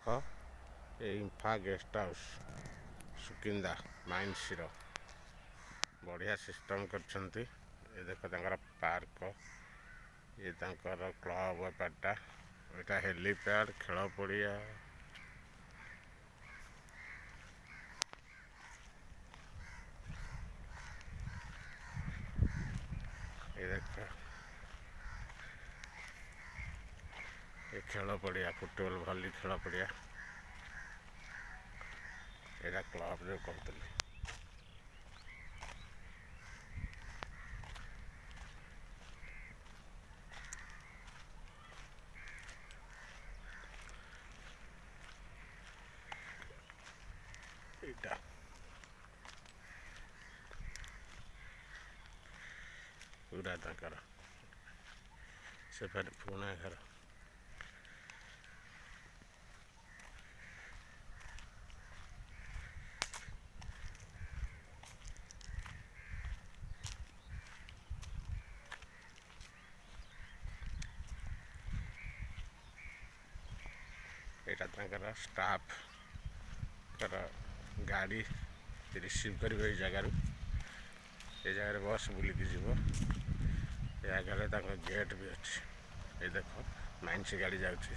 ଦେଖ ଏ IMFA guest house Sukinda ମାଇନ୍ସର ବଢ଼ିଆ system କରିଛନ୍ତି। ଏ ଦେଖ ତାଙ୍କର ପାର୍କ, ଇଏ ତାଙ୍କର କ୍ଲବ୍ ଏପାର୍ଟଟା, ଏଇଟା ହେଲିପ୍ୟାଡ୍, ଖେଳ ପଡ଼ିଆ। ଏ ଦେଖ ଏ ଖେଳ ପଡ଼ିଆ, ଫୁଟବଲ୍ ଭଲି ଖେଳ ପଡ଼ିଆ। ଏଇଟା କ୍ଲବ୍ ଯୋଉ କହୁଥିଲି। ଏଇଟା ପୁରା ତାଙ୍କର ସେପାରେ ପୁରୁଣା ଘର। ଏଇଟା ତାଙ୍କର ଷ୍ଟାଫ୍ଙ୍କର ଗାଡ଼ି ରିସିଭ୍ କରିବେ ଏଇ ଜାଗାରୁ। ଏ ଜାଗାରେ ବସ୍ ବୁଲିକି ଯିବ। ଏ ଆଗରେ ତାଙ୍କ ଗେଟ୍ ବି ଅଛି। ଏ ଦେଖ ମାଇନ୍ସ ଗାଡ଼ି ଯାଉଛି।